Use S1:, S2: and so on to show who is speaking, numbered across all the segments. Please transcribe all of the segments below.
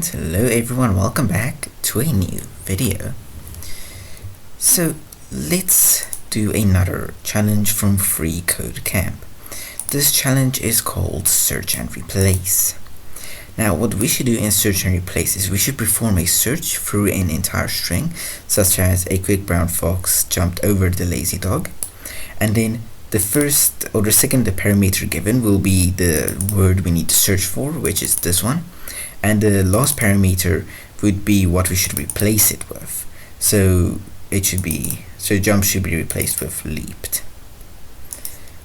S1: And hello everyone, welcome back to a new video. So let's do another challenge from freeCodeCamp. This challenge is called search and replace. Now what we should do in search and replace is we should perform a search through an entire string, such as a quick brown fox jumped over the lazy dog, and then the first or the second parameter given will be the word we need to search for, which is this one, and the last parameter would be what we should replace it with. So jump should be replaced with leaped.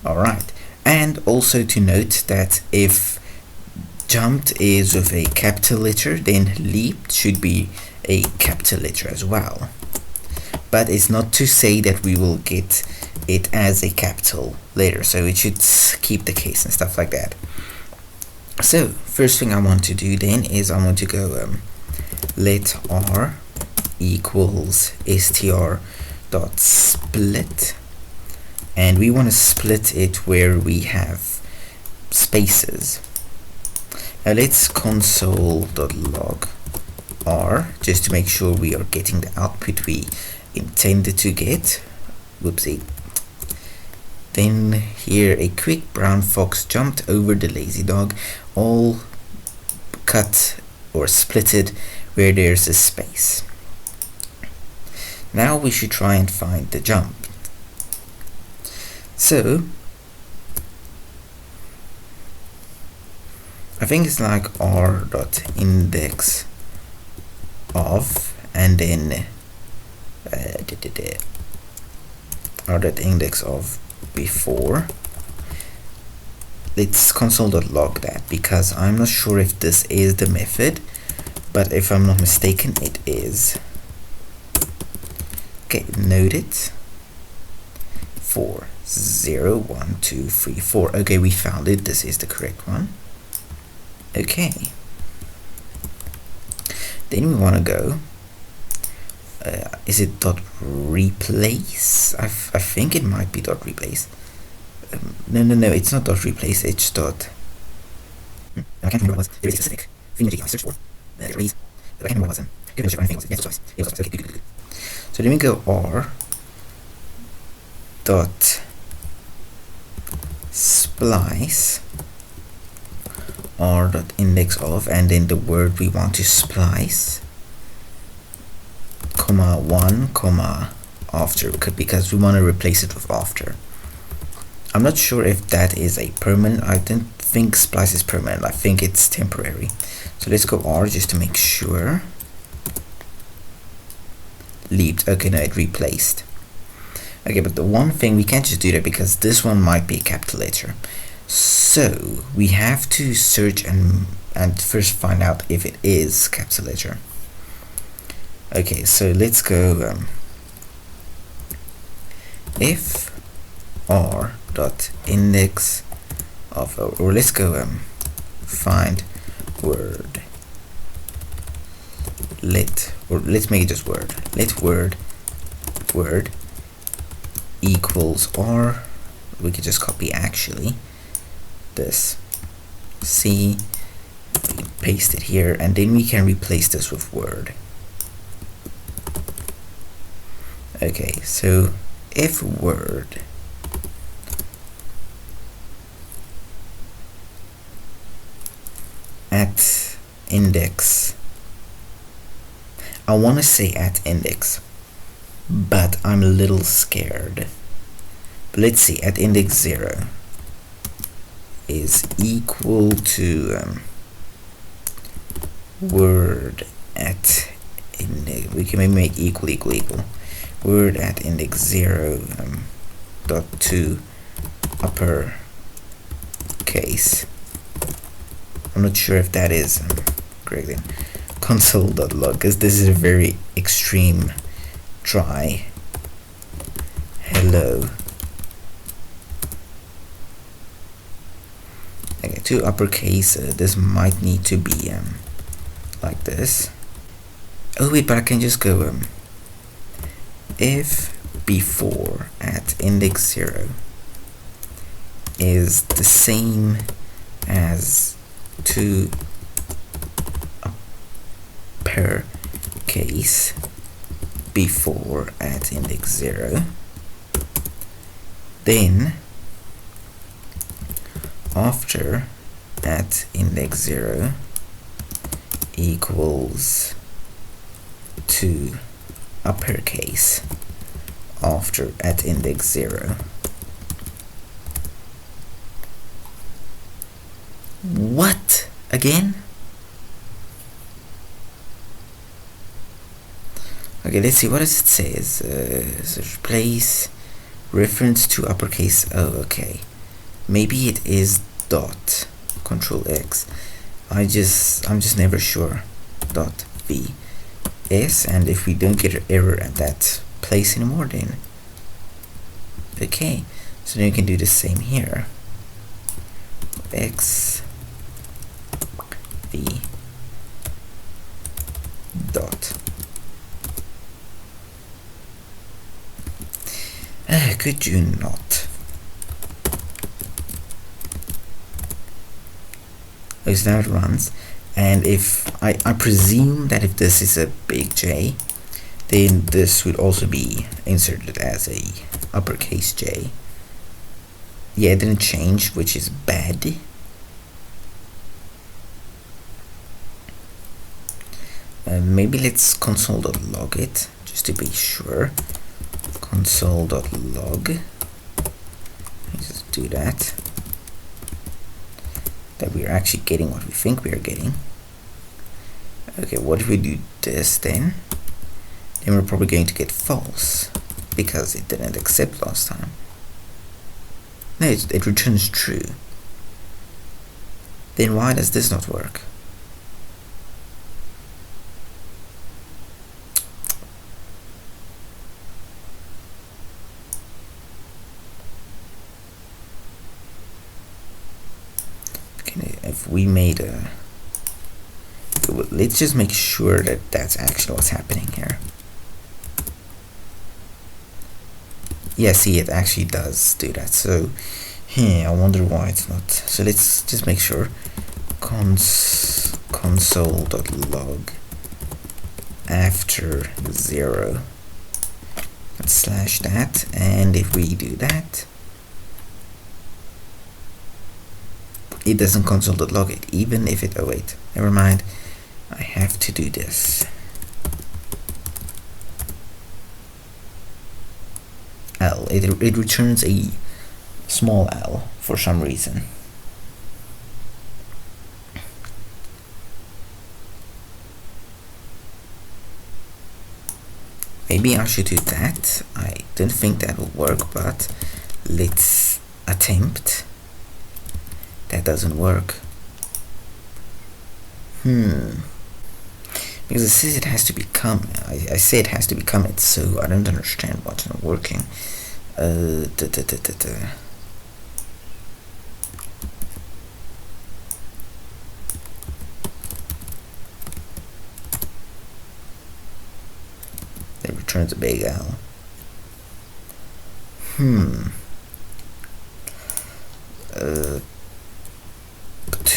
S1: Alright, and also to note that if jumped is with a capital letter, then leaped should be a capital letter as well. But it's not to say that we will get it as a capital letter, so it should keep the case and stuff like that. So first thing I want to do then is I want to go let r equals str dot split, and we want to split it where we have spaces. Now let's console.log r just to make sure we are getting the output we intended to get. Whoopsie. Then here a quick brown fox jumped over the lazy dog, all cut or splitted where there's a space. Now we should try and find the jump. So I think it's like r dot index of, and then r dot index of before. Let's console.log that, because I'm not sure if this is the method, but if I'm not mistaken it is. Okay, note it. 4 0 1 2 3 4. Okay, we found it. This is the correct one. Okay, then we want to go is it dot replace? I think it might be dot replace. No, it's not dot replace, it's dot I can't remember what it was. There is a specific thing that I searched for. I can't remember what it was. Yes, it was. Okay, good. So then we go r dot splice r dot index of, and then the word we want to splice, comma 1 comma after, because we want to replace it with after. I'm not sure if that is a permanent. I don't think splice is permanent. I think it's temporary. So let's go r just to make sure. Leaped. Okay, no, it replaced. Okay, but the one thing, we can't just do that because this one might be a capital letter. So we have to search and first find out if it is capital letter. Okay, so let's go if r dot index of, or let's go find word, let's make it just word, let word equals r, we could just copy actually this, C, paste it here, and then we can replace this with word. Okay, so if word at index, I want to say at index, but I'm a little scared. But let's see, at index 0 is equal to word at index, we can maybe make equal word at index 0 dot 2 upper case. I'm not sure if that is correct. Then console.log, because this is a very extreme try. Hello. Okay, 2 uppercase. This might need to be like this. Oh wait, but I can just go if before at index 0 is the same as 2 uppercase before at index 0, then after at index 0 equals to uppercase after at index 0. What? Again? Okay, let's see, what does it say? So replace reference to uppercase. Oh, okay. Maybe it is dot control X. I'm just never sure. Dot V S, and if we don't get an error at that place anymore, then okay. So then you can do the same here. X V dot. Could you not? Oh, so now it runs, and if I presume that if this is a big J, then this would also be inserted as a uppercase J. Yeah, it didn't change, which is bad. Maybe let's console.log it, just to be sure. Console.log. Let's just do that. That we're actually getting what we think we are getting. Okay, what if we do this then? Then we're probably going to get false, because it didn't accept last time. No, it returns true. Then why does this not work? If we made a, let's just make sure that that's actually what's happening here. Yeah, see, it actually does do that. So I wonder why it's not. So let's just make sure. Console.log after 0. Let's slash that, and if we do that, it doesn't console.log it, even if it, oh wait, never mind, I have to do this. L, it returns a small l for some reason. Maybe I should do that. I don't think that will work, but let's attempt. That doesn't work. Because it says it has to become. I say it has to become it, so I don't understand what's not working. It returns a big L.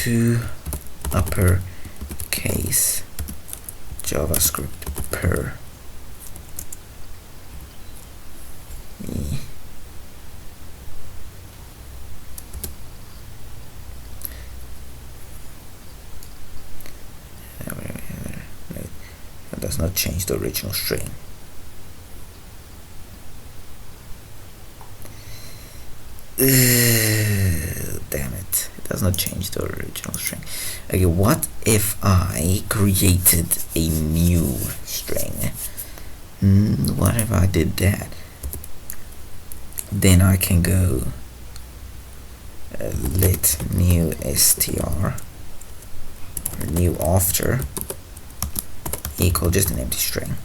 S1: To uppercase JavaScript per that does not change the original string. Damn it, it does not change the original string. Okay, what if I created a new string? What if I did that? Then I can go let new str or new after equal just an empty string.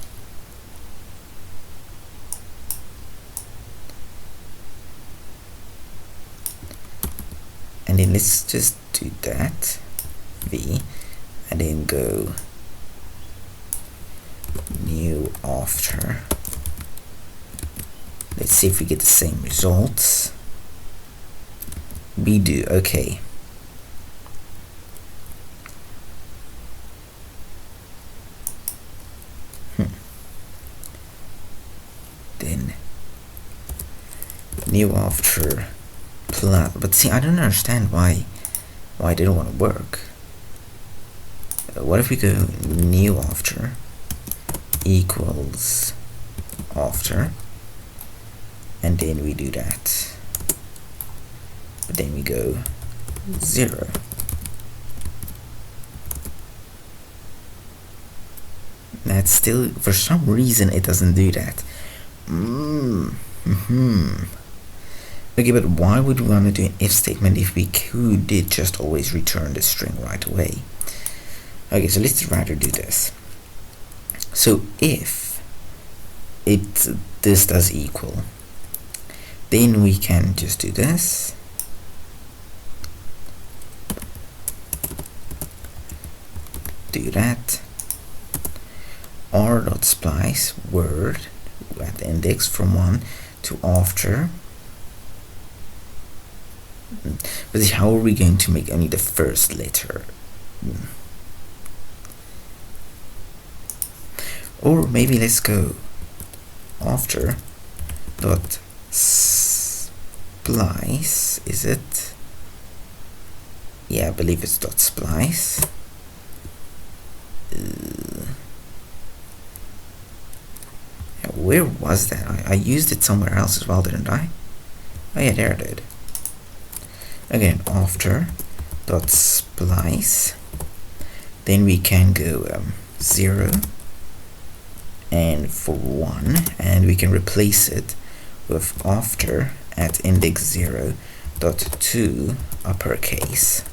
S1: And then let's just do that, v, and then go new after. Let's see if we get the same results. We do, okay. new after plus, but see, I don't understand why it didn't want to work. What if we go new after equals after, and then we do that, but then we go 0. That's still, for some reason, it doesn't do that. Okay, but why would we want to do an if statement if we could just always return the string right away? Okay, so let's rather do this. So if this does equal, then we can just do this. Do that. r.splice word at the index from 1 to after. But how are we going to make only the first letter? Or maybe let's go after dot splice, is it? Yeah, I believe it's dot splice. Where was that? I used it somewhere else as well, didn't I? Oh yeah, there I did. Again, after dot splice, then we can go 0 and for 1, and we can replace it with after at index 0 dot 2 uppercase.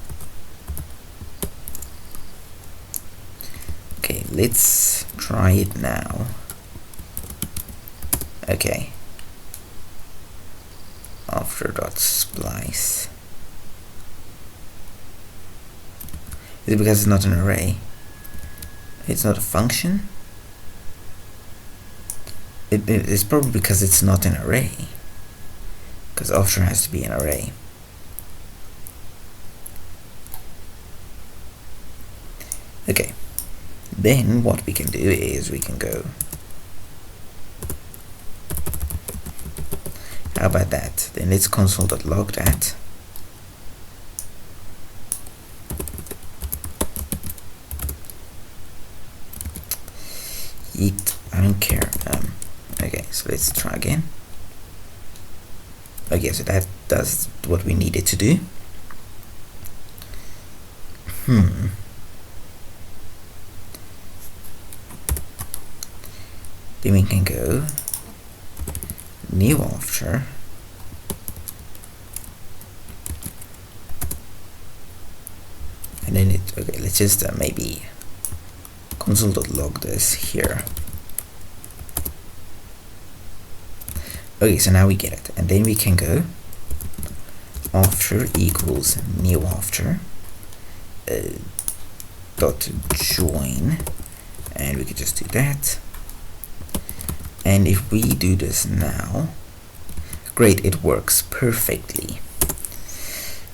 S1: Okay, let's try it now. Okay, after dot splice. Is it because it's not an array? It's not a function? It's probably because it's not an array, because after has to be an array. Okay, then what we can do is we can go, how about that? Then let's console.log that. Yeet, I don't care. Okay, so let's try again. Okay, so that does what we needed to do. Then we can go new after and then it, okay, let's just maybe console.log this here. Okay, so now we get it, and then we can go after equals new after dot join, and we can just do that. And if we do this now, great, it works perfectly.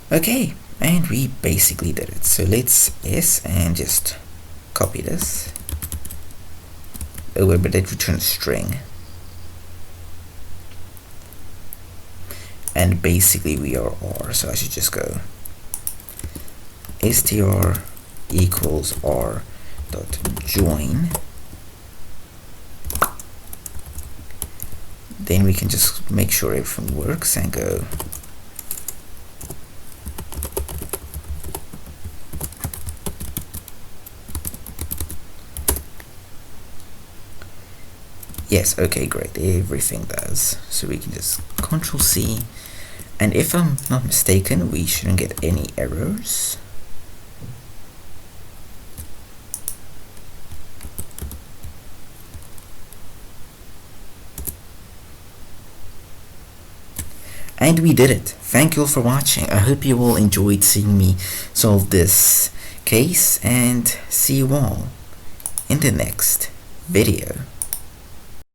S1: Okay, and we basically did it. So let's and just copy this. Oh wait, but it returns string. And basically we are r, so I should just go str equals r dot join. Then we can just make sure everything works and go yes, okay, great, everything does. So we can just Control C, and if I'm not mistaken, we shouldn't get any errors. And we did it. Thank you all for watching. I hope you all enjoyed seeing me solve this case, and see you all in the next video.